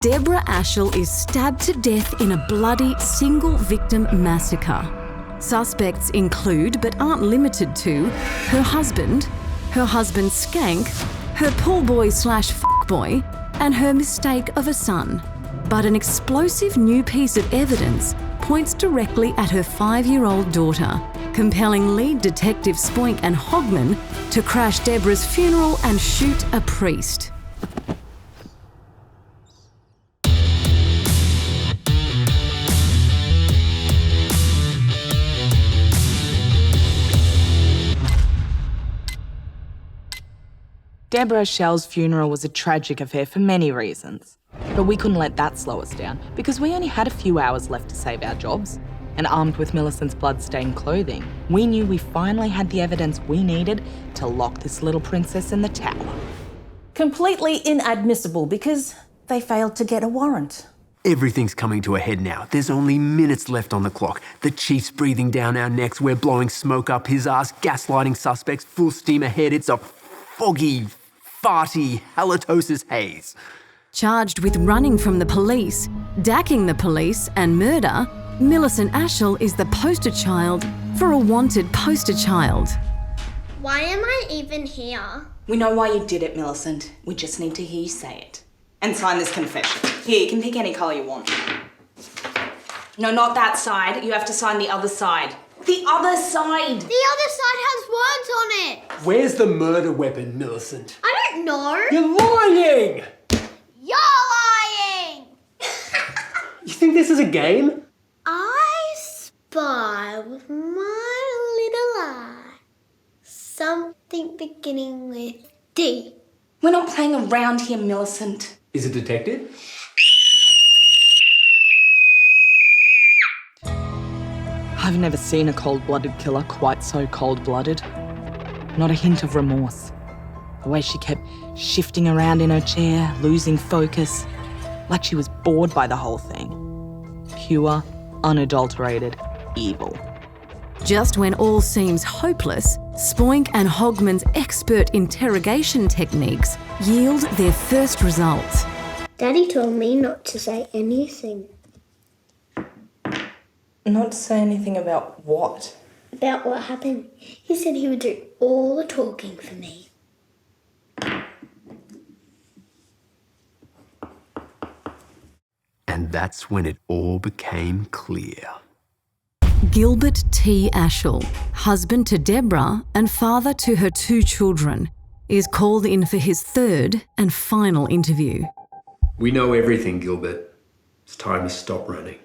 Debra Ashell is stabbed to death in a bloody single-victim massacre. Suspects include, but aren't limited to, her husband's skank, her pool boy/fuckboy, and her mistake of a son. But an explosive new piece of evidence points directly at her 5-year-old daughter, compelling lead Detectives Spoink and Hoggman to crash Debra's funeral and shoot a priest. Debra Ashell's funeral was a tragic affair for many reasons. But we couldn't let that slow us down because we only had a few hours left to save our jobs. And armed with Millicent's blood-stained clothing, we knew we finally had the evidence we needed to lock this little princess in the tower. Completely inadmissible because they failed to get a warrant. Everything's coming to a head now. There's only minutes left on the clock. The chief's breathing down our necks. We're blowing smoke up his ass, gaslighting suspects, full steam ahead. It's a foggy, farty, halitosis haze. Charged with running from the police, dacking the police, and murder, Millicent Ashell is the poster child for a wanted poster child. Why am I even here? We know why you did it, Millicent. We just need to hear you say it. And sign this confession. Here, you can pick any colour you want. No, not that side. You have to sign the other side. The other side! The other side has words on it. Where's the murder weapon, Millicent? I don't know. You're lying! You're lying! You think this is a game? I spy with my little eye something beginning with D. We're not playing around here, Millicent. Is it detective? I've never seen a cold-blooded killer quite so cold-blooded. Not a hint of remorse. The way she kept shifting around in her chair, losing focus, like she was bored by the whole thing. Pure, unadulterated evil. Just when all seems hopeless, Spoink and Hoggman's expert interrogation techniques yield their first result. Daddy told me not to say anything. Not to say anything about what? About what happened. He said he would do all the talking for me. And that's when it all became clear. Gilbert T. Ashell, husband to Debra and father to her 2 children, is called in for his 3rd and final interview. We know everything, Gilbert. It's time to stop running.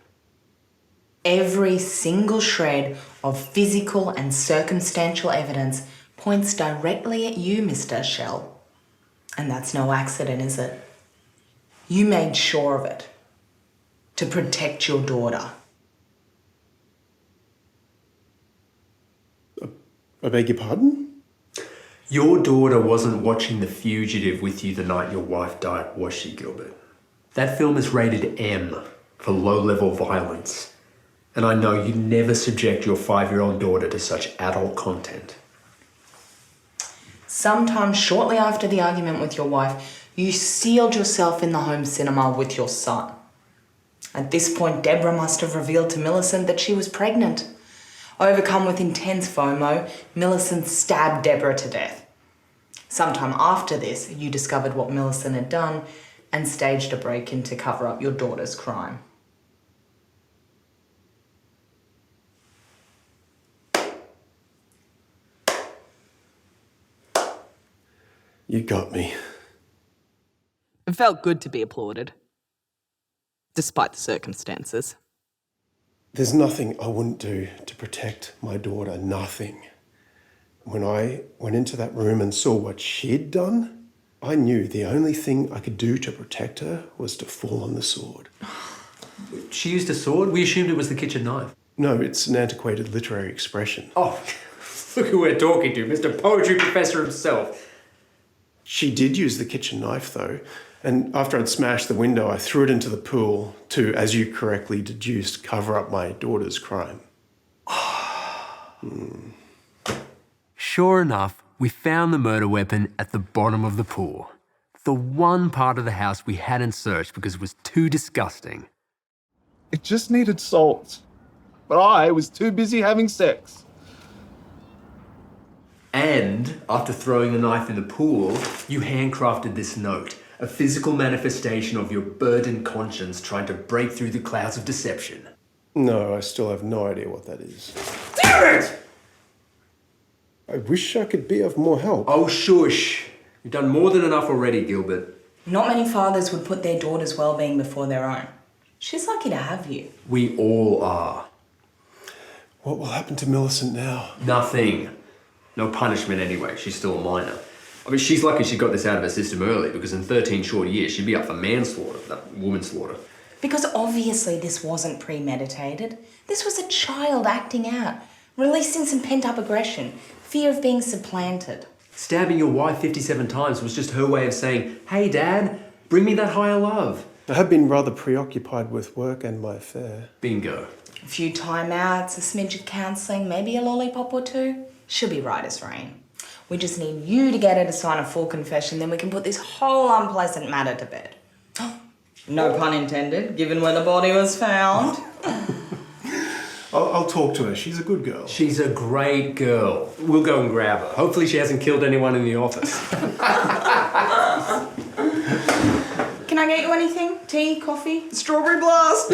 Every single shred of physical and circumstantial evidence points directly at you, Mr. Ashell. And that's no accident, is it? You made sure of it. To protect your daughter. I beg your pardon? Your daughter wasn't watching The Fugitive with you the night your wife died, was she, Gilbert? That film is rated M for low-level violence. And I know you never subject your 5-year-old daughter to such adult content. Sometime shortly after the argument with your wife, you sealed yourself in the home cinema with your son. At this point, Debra must have revealed to Millicent that she was pregnant. Overcome with intense FOMO, Millicent stabbed Debra to death. Sometime after this, you discovered what Millicent had done and staged a break-in to cover up your daughter's crime. You got me. It felt good to be applauded. Despite the circumstances. There's nothing I wouldn't do to protect my daughter, nothing. When I went into that room and saw what she'd done, I knew the only thing I could do to protect her was to fall on the sword. She used a sword? We assumed it was the kitchen knife. No, it's an antiquated literary expression. Oh, look who we're talking to, Mr. Poetry Professor himself. She did use the kitchen knife, though, and after I'd smashed the window, I threw it into the pool to, as you correctly deduced, cover up my daughter's crime. Sure enough, we found the murder weapon at the bottom of the pool. The one part of the house we hadn't searched because it was too disgusting. It just needed salt. But I was too busy having sex. And after throwing the knife in the pool, you handcrafted this note, a physical manifestation of your burdened conscience trying to break through the clouds of deception. No, I still have no idea what that is. Damn it! I wish I could be of more help. Oh, shush. You've done more than enough already, Gilbert. Not many fathers would put their daughter's well-being before their own. She's lucky to have you. We all are. What will happen to Millicent now? Nothing. No punishment anyway. She's still a minor. I mean, she's lucky she got this out of her system early, because in 13 short years, she'd be up for manslaughter, that womanslaughter. Because obviously this wasn't premeditated. This was a child acting out, releasing some pent-up aggression, fear of being supplanted. Stabbing your wife 57 times was just her way of saying, hey, Dad, bring me that higher love. I have been rather preoccupied with work and my affair. Bingo. A few timeouts, a smidge of counselling, maybe a lollipop or two. She'll be right as rain. We just need you to get her to sign a full confession, then we can put this whole unpleasant matter to bed. No pun intended, given where the body was found. I'll talk to her. She's a good girl. She's a great girl. We'll go and grab her. Hopefully she hasn't killed anyone in the office. Can I get you anything? Tea, coffee? Strawberry blast?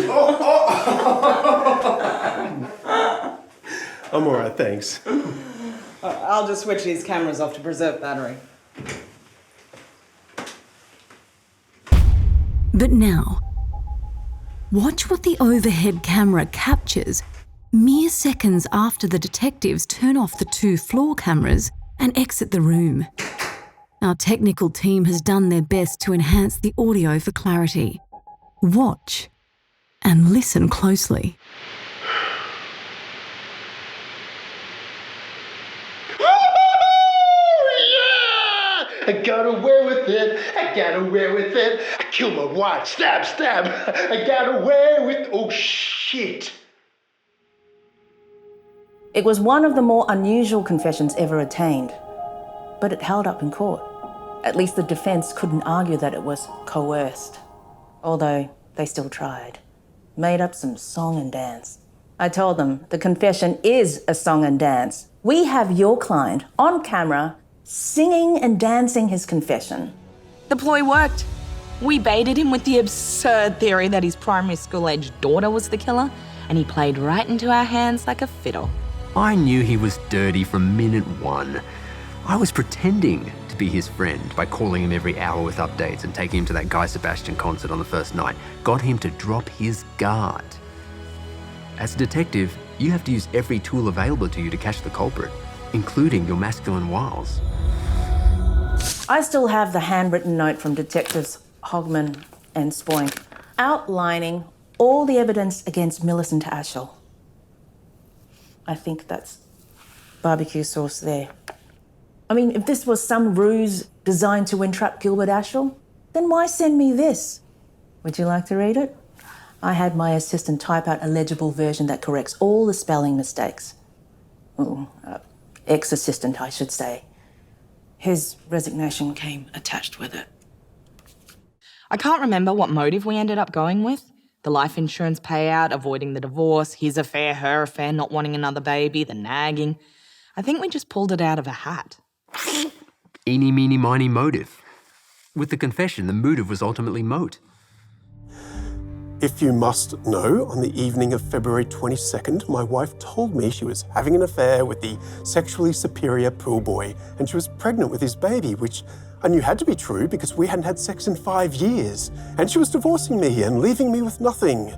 I'm all right, thanks. I'll just switch these cameras off to preserve battery. But now, watch what the overhead camera captures mere seconds after the detectives turn off the 2 floor cameras and exit the room. Our technical team has done their best to enhance the audio for clarity. Watch and listen closely. I got away with it. I got away with it. I killed my wife. Stab, stab. I got away with... Oh, shit. It was one of the more unusual confessions ever attained, but it held up in court. At least the defence couldn't argue that it was coerced, although they still tried. Made up some song and dance. I told them the confession is a song and dance. We have your client on camera singing and dancing his confession. The ploy worked. We baited him with the absurd theory that his primary school-aged daughter was the killer, and he played right into our hands like a fiddle. I knew he was dirty from minute 1. I was pretending to be his friend by calling him every hour with updates and taking him to that Guy Sebastian concert on the first night. Got him to drop his guard. As a detective, you have to use every tool available to you to catch the culprit, including your masculine wiles. I still have the handwritten note from Detectives Hoggman and Spoink outlining all the evidence against Millicent Ashell. I think that's barbecue sauce there. I mean, if this was some ruse designed to entrap Gilbert Ashell, then why send me this? Would you like to read it? I had my assistant type out a legible version that corrects all the spelling mistakes. Ex-assistant, I should say. His resignation came attached with it. I can't remember what motive we ended up going with. The life insurance payout, avoiding the divorce, his affair, her affair, not wanting another baby, the nagging. I think we just pulled it out of a hat. Eeny, meeny, miny motive. With the confession, the motive was ultimately moot. If you must know, on the evening of February 22nd, my wife told me she was having an affair with the sexually superior pool boy, and she was pregnant with his baby, which I knew had to be true because we hadn't had sex in 5 years, and she was divorcing me and leaving me with nothing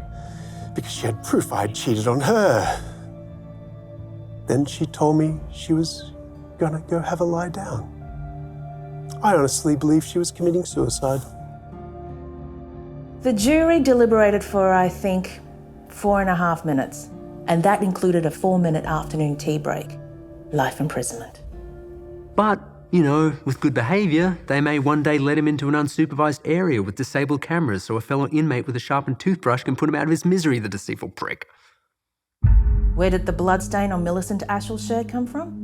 because she had proof I had cheated on her. Then she told me she was gonna go have a lie down. I honestly believe she was committing suicide. The jury deliberated for, I think, 4.5 minutes, and that included a 4-minute afternoon tea break. Life imprisonment. But, you know, with good behaviour, they may one day let him into an unsupervised area with disabled cameras so a fellow inmate with a sharpened toothbrush can put him out of his misery, the deceitful prick. Where did the bloodstain on Millicent Ashell's shirt come from?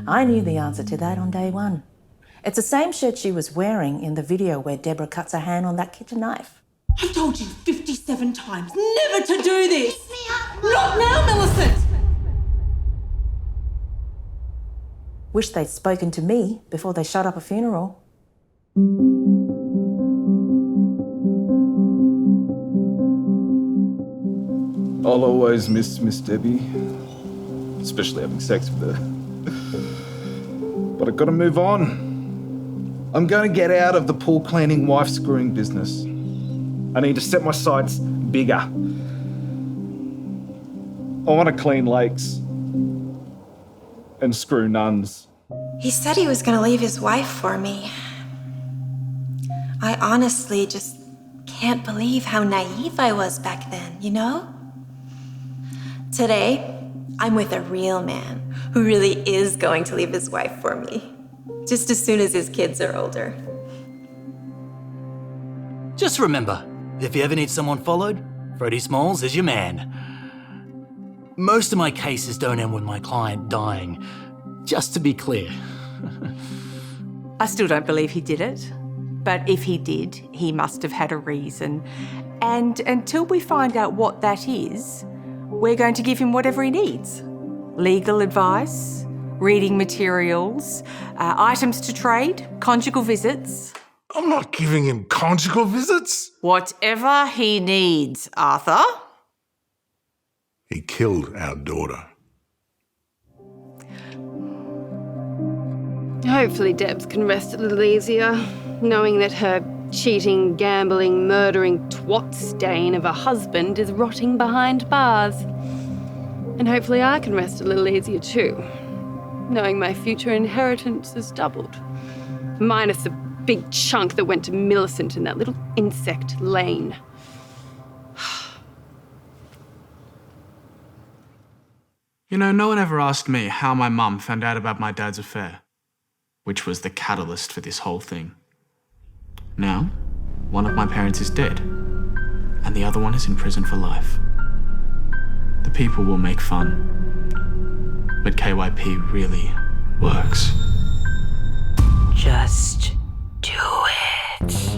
I knew the answer to that on day 1. It's the same shirt she was wearing in the video where Debra cuts her hand on that kitchen knife. I've told you 57 times never to do this! Pick me up, Mum. Not now, Millicent! Wish they'd spoken to me before they shut up a funeral. I'll always miss Miss Debbie, especially having sex with her. But I've got to move on. I'm going to get out of the pool cleaning, wife screwing business. I need to set my sights bigger. I want to clean lakes and screw nuns. He said he was going to leave his wife for me. I honestly just can't believe how naive I was back then, you know? Today, I'm with a real man who really is going to leave his wife for me, just as soon as his kids are older. Just remember, if you ever need someone followed, Freddie Smalls is your man. Most of my cases don't end with my client dying, just to be clear. I still don't believe he did it, but if he did, he must have had a reason. And until we find out what that is, we're going to give him whatever he needs. Legal advice, reading materials, items to trade, conjugal visits. I'm not giving him conjugal visits. Whatever he needs, Arthur. He killed our daughter. Hopefully Debs can rest a little easier, knowing that her cheating, gambling, murdering twat stain of a husband is rotting behind bars. And hopefully I can rest a little easier too, knowing my future inheritance is doubled. Minus the big chunk that went to Millicent in that little insect lane. You know, no one ever asked me how my mum found out about my dad's affair, which was the catalyst for this whole thing. Now, one of my parents is dead, and the other one is in prison for life. The people will make fun, but KYP really works. Just do it.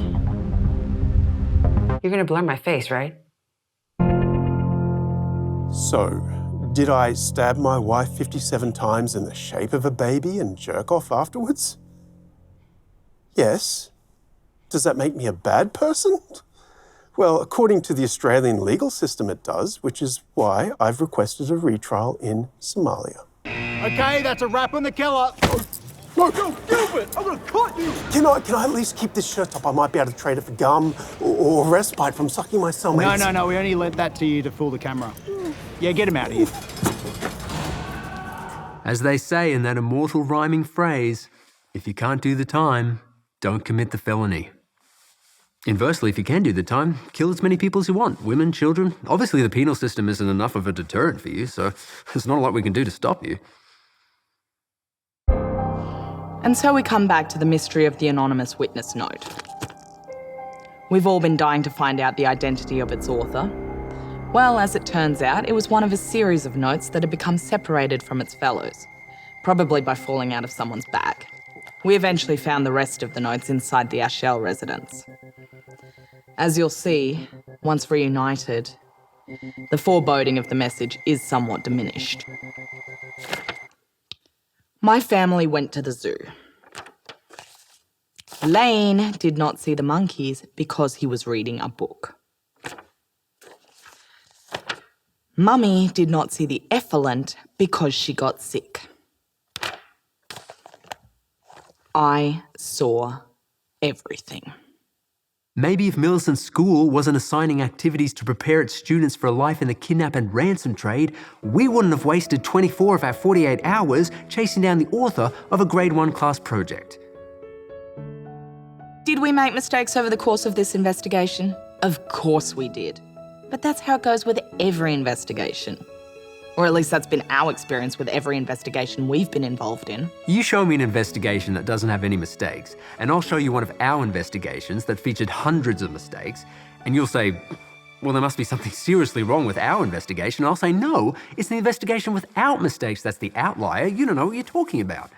You're gonna blur my face, right? So, did I stab my wife 57 times in the shape of a baby and jerk off afterwards? Yes. Does that make me a bad person? Well, according to the Australian legal system, it does, which is why I've requested a retrial in Somalia. Okay, that's a wrap on the killer. No, Gilbert, I'm gonna cut you. Can I at least keep this shirt up? I might be able to trade it for gum or respite from sucking my cellmates. No, we only lent that to you to fool the camera. Yeah, get him out of here. As they say in that immortal rhyming phrase, if you can't do the time, don't commit the felony. Inversely, if you can do the time, kill as many people as you want. Women, children. Obviously, the penal system isn't enough of a deterrent for you, so there's not a lot we can do to stop you. And so we come back to the mystery of the anonymous witness note. We've all been dying to find out the identity of its author. Well, as it turns out, it was one of a series of notes that had become separated from its fellows, probably by falling out of someone's bag. We eventually found the rest of the notes inside the Ashell residence. As you'll see, once reunited, the foreboding of the message is somewhat diminished. My family went to the zoo. Lane did not see the monkeys because he was reading a book. Mummy did not see the effluent because she got sick. I saw everything. Maybe if Millicent's school wasn't assigning activities to prepare its students for a life in the kidnap and ransom trade, we wouldn't have wasted 24 of our 48 hours chasing down the author of a grade 1 class project. Did we make mistakes over the course of this investigation? Of course we did. But that's how it goes with every investigation. Or at least that's been our experience with every investigation we've been involved in. You show me an investigation that doesn't have any mistakes, and I'll show you one of our investigations that featured hundreds of mistakes, and you'll say, well, there must be something seriously wrong with our investigation. I'll say, no, it's the investigation without mistakes that's the outlier. You don't know what you're talking about.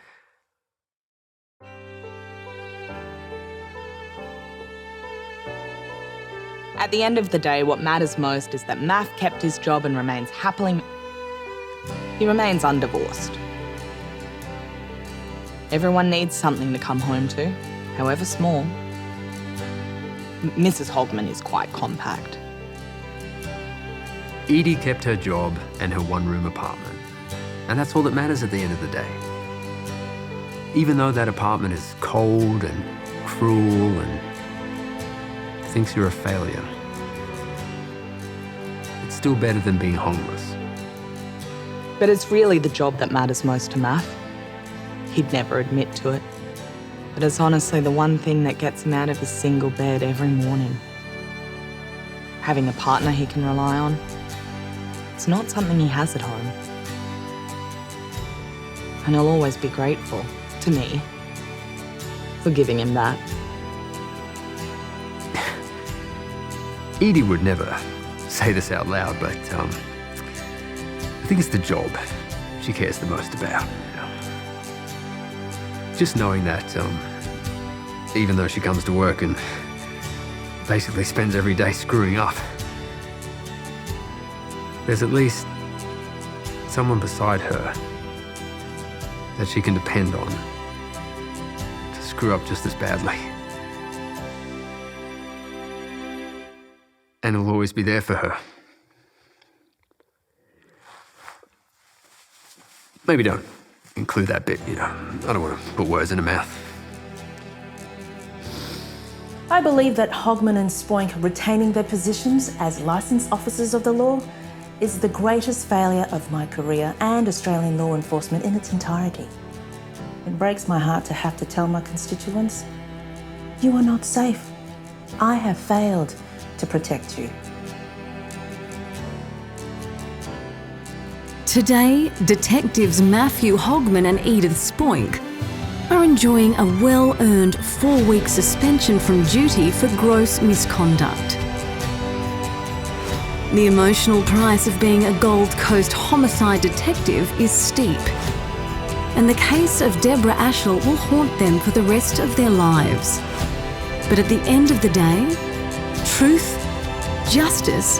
At the end of the day, what matters most is that Math kept his job and remains happily... He remains undivorced. Everyone needs something to come home to, however small. Mrs. Hoggman is quite compact. Edie kept her job and her one-room apartment. And that's all that matters at the end of the day. Even though that apartment is cold and cruel and thinks you're a failure, it's still better than being homeless. But it's really the job that matters most to Math. He'd never admit to it. But it's honestly the one thing that gets him out of his single bed every morning. Having a partner he can rely on. It's not something he has at home. And he'll always be grateful to me for giving him that. Edie would never say this out loud, but I think it's the job she cares the most about. Just knowing that even though she comes to work and basically spends every day screwing up, there's at least someone beside her that she can depend on to screw up just as badly. And he'll always be there for her. Maybe don't include that bit, I don't want to put words in her mouth. I believe that Hoggman and Spoink retaining their positions as licensed officers of the law is the greatest failure of my career and Australian law enforcement in its entirety. It breaks my heart to have to tell my constituents, you are not safe. I have failed to protect you. Today, detectives Matthew Hoggman and Edith Spoink are enjoying a well-earned 4-week suspension from duty for gross misconduct. The emotional price of being a Gold Coast homicide detective is steep, and the case of Debra Ashell will haunt them for the rest of their lives. But at the end of the day, truth, justice,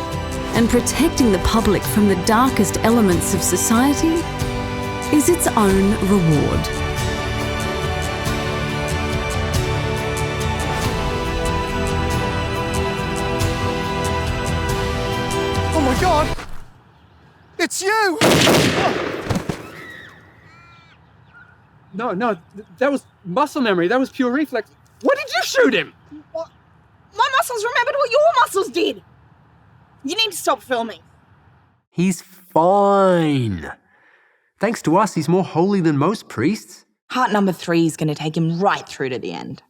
and protecting the public from the darkest elements of society is its own reward. Oh my God! It's you! No, that was muscle memory. That was pure reflex. What did you shoot him? What? My muscles remembered what your muscles did. You need to stop filming. He's fine. Thanks to us, he's more holy than most priests. Heart number 3 is going to take him right through to the end.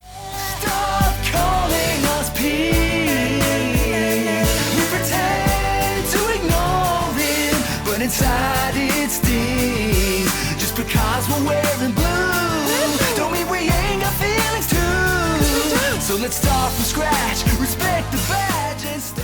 Stop calling us peace. We pretend to ignore it, but inside it stings. Just because we're wearing blue, don't mean we ain't got feelings too. So let's start from scratch, respect the badge and stay.